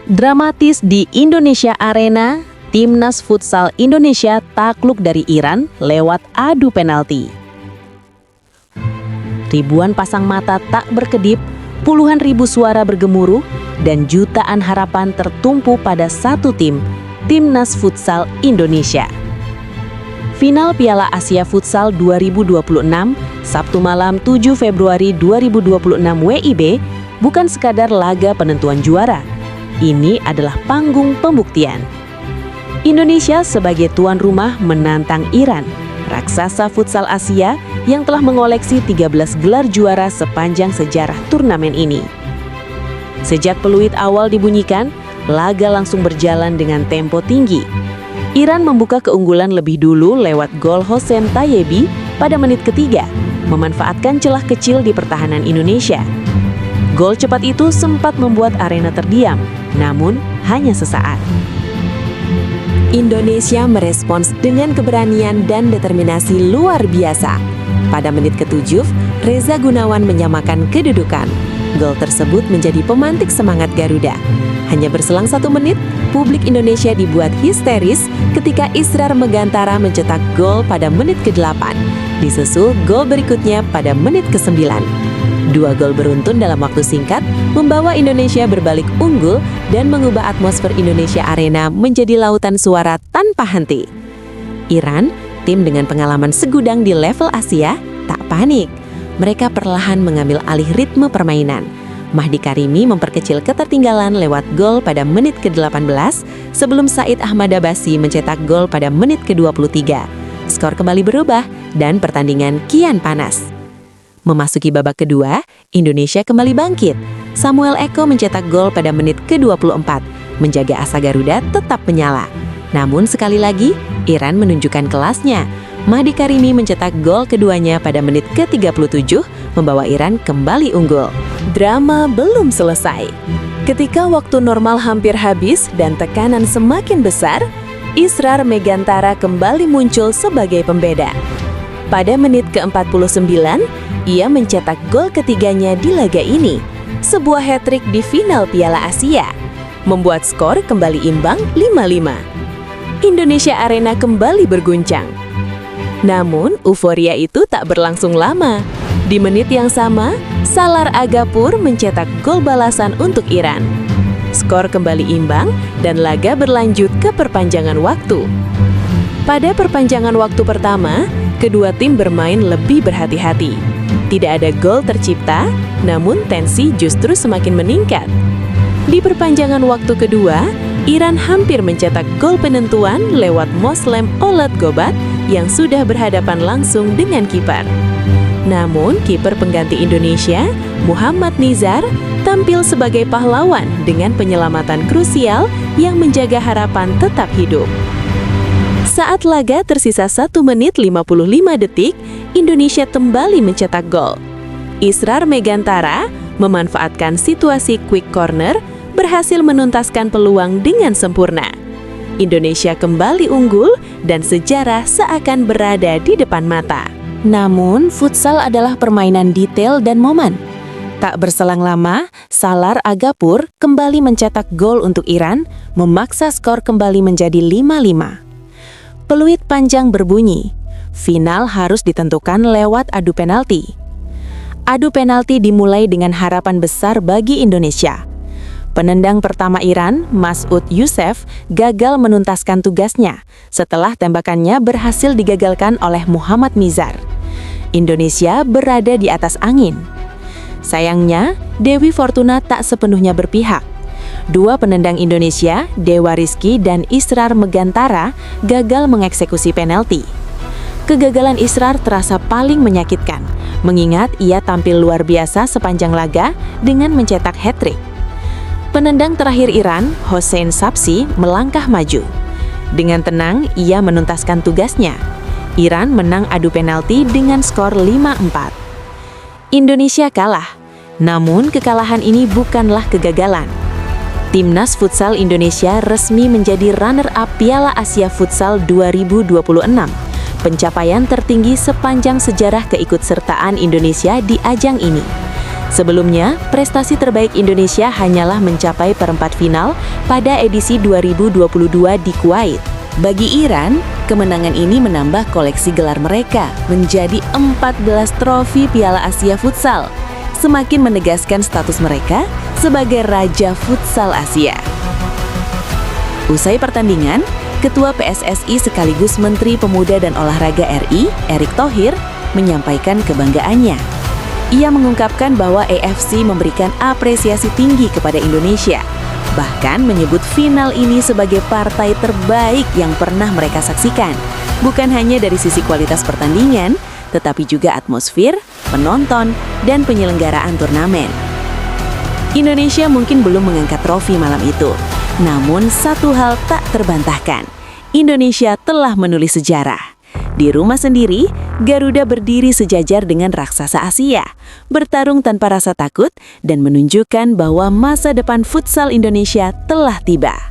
Dramatis di Indonesia Arena, Timnas Futsal Indonesia takluk dari Iran lewat adu penalti. Ribuan pasang mata tak berkedip, puluhan ribu suara bergemuruh, dan jutaan harapan tertumpu pada satu tim, Timnas Futsal Indonesia. Final Piala Asia Futsal 2026, Sabtu malam 7 Februari 2026 WIB, bukan sekadar laga penentuan juara. Ini adalah panggung pembuktian. Indonesia sebagai tuan rumah menantang Iran, raksasa futsal Asia yang telah mengoleksi 13 gelar juara sepanjang sejarah turnamen ini. Sejak peluit awal dibunyikan, laga langsung berjalan dengan tempo tinggi. Iran membuka keunggulan lebih dulu lewat gol Hossein Tayyebi pada menit ketiga, memanfaatkan celah kecil di pertahanan Indonesia. Gol cepat itu sempat membuat arena terdiam, namun hanya sesaat. Indonesia merespons dengan keberanian dan determinasi luar biasa. Pada menit ke-7, Reza Gunawan menyamakan kedudukan. Gol tersebut menjadi pemantik semangat Garuda. Hanya berselang 1 menit, publik Indonesia dibuat histeris ketika Israr Megantara mencetak gol pada menit ke-8. Disusul gol berikutnya pada menit ke-9. 2 gol beruntun dalam waktu singkat membawa Indonesia berbalik unggul dan mengubah atmosfer Indonesia Arena menjadi lautan suara tanpa henti. Iran, tim dengan pengalaman segudang di level Asia, tak panik. Mereka perlahan mengambil alih ritme permainan. Mahdi Karimi memperkecil ketertinggalan lewat gol pada menit ke-18 sebelum Said Ahmad Abasi mencetak gol pada menit ke-23. Skor kembali berubah dan pertandingan kian panas. Memasuki babak kedua, Indonesia kembali bangkit. Samuel Eko mencetak gol pada menit ke-24, menjaga asa Garuda tetap menyala. Namun sekali lagi, Iran menunjukkan kelasnya. Mahdi Karimi mencetak gol keduanya pada menit ke-37, membawa Iran kembali unggul. Drama belum selesai. Ketika waktu normal hampir habis dan tekanan semakin besar, Israr Megantara kembali muncul sebagai pembeda. Pada menit ke-49, ia mencetak gol ketiganya di laga ini, sebuah hat-trick di final Piala Asia, membuat skor kembali imbang 5-5. Indonesia Arena kembali berguncang. Namun, euforia itu tak berlangsung lama. Di menit yang sama, Salar Agapur mencetak gol balasan untuk Iran. Skor kembali imbang dan laga berlanjut ke perpanjangan waktu. Pada perpanjangan waktu pertama, kedua tim bermain lebih berhati-hati. Tidak ada gol tercipta, namun tensi justru semakin meningkat. Di perpanjangan waktu kedua, Iran hampir mencetak gol penentuan lewat Moslem Olat Gobat yang sudah berhadapan langsung dengan kiper. Namun, kiper pengganti Indonesia, Muhammad Nizar, tampil sebagai pahlawan dengan penyelamatan krusial yang menjaga harapan tetap hidup. Saat laga tersisa 1 menit 55 detik, Indonesia kembali mencetak gol. Israr Megantara memanfaatkan situasi quick corner, berhasil menuntaskan peluang dengan sempurna. Indonesia kembali unggul dan sejarah seakan berada di depan mata. Namun, futsal adalah permainan detail dan momen. Tak berselang lama, Salar Agapur kembali mencetak gol untuk Iran, memaksa skor kembali menjadi 5-5. Peluit panjang berbunyi, final harus ditentukan lewat adu penalti. Adu penalti dimulai dengan harapan besar bagi Indonesia. Penendang pertama Iran, Mas'ud Yusef, gagal menuntaskan tugasnya setelah tembakannya berhasil digagalkan oleh Muhammad Nizar. Indonesia berada di atas angin. Sayangnya, Dewi Fortuna tak sepenuhnya berpihak. 2 penendang Indonesia, Dewa Rizky dan Israr Megantara, gagal mengeksekusi penalti. Kegagalan Israr terasa paling menyakitkan, mengingat ia tampil luar biasa sepanjang laga dengan mencetak hat-trick. Penendang terakhir Iran, Hossein Sabsi, melangkah maju. Dengan tenang, ia menuntaskan tugasnya. Iran menang adu penalti dengan skor 5-4. Indonesia kalah, namun kekalahan ini bukanlah kegagalan. Timnas Futsal Indonesia resmi menjadi runner-up Piala Asia Futsal 2026, pencapaian tertinggi sepanjang sejarah keikutsertaan Indonesia di ajang ini. Sebelumnya, prestasi terbaik Indonesia hanyalah mencapai perempat final pada edisi 2022 di Kuwait. Bagi Iran, kemenangan ini menambah koleksi gelar mereka menjadi 14 trofi Piala Asia Futsal, semakin menegaskan status mereka sebagai Raja Futsal Asia. Usai pertandingan, Ketua PSSI sekaligus Menteri Pemuda dan Olahraga RI, Erick Thohir, menyampaikan kebanggaannya. Ia mengungkapkan bahwa AFC memberikan apresiasi tinggi kepada Indonesia, bahkan menyebut final ini sebagai partai terbaik yang pernah mereka saksikan, bukan hanya dari sisi kualitas pertandingan, tetapi juga atmosfer, penonton, dan penyelenggaraan turnamen. Indonesia mungkin belum mengangkat trofi malam itu, namun satu hal tak terbantahkan, Indonesia telah menulis sejarah. Di rumah sendiri, Garuda berdiri sejajar dengan raksasa Asia, bertarung tanpa rasa takut dan menunjukkan bahwa masa depan futsal Indonesia telah tiba.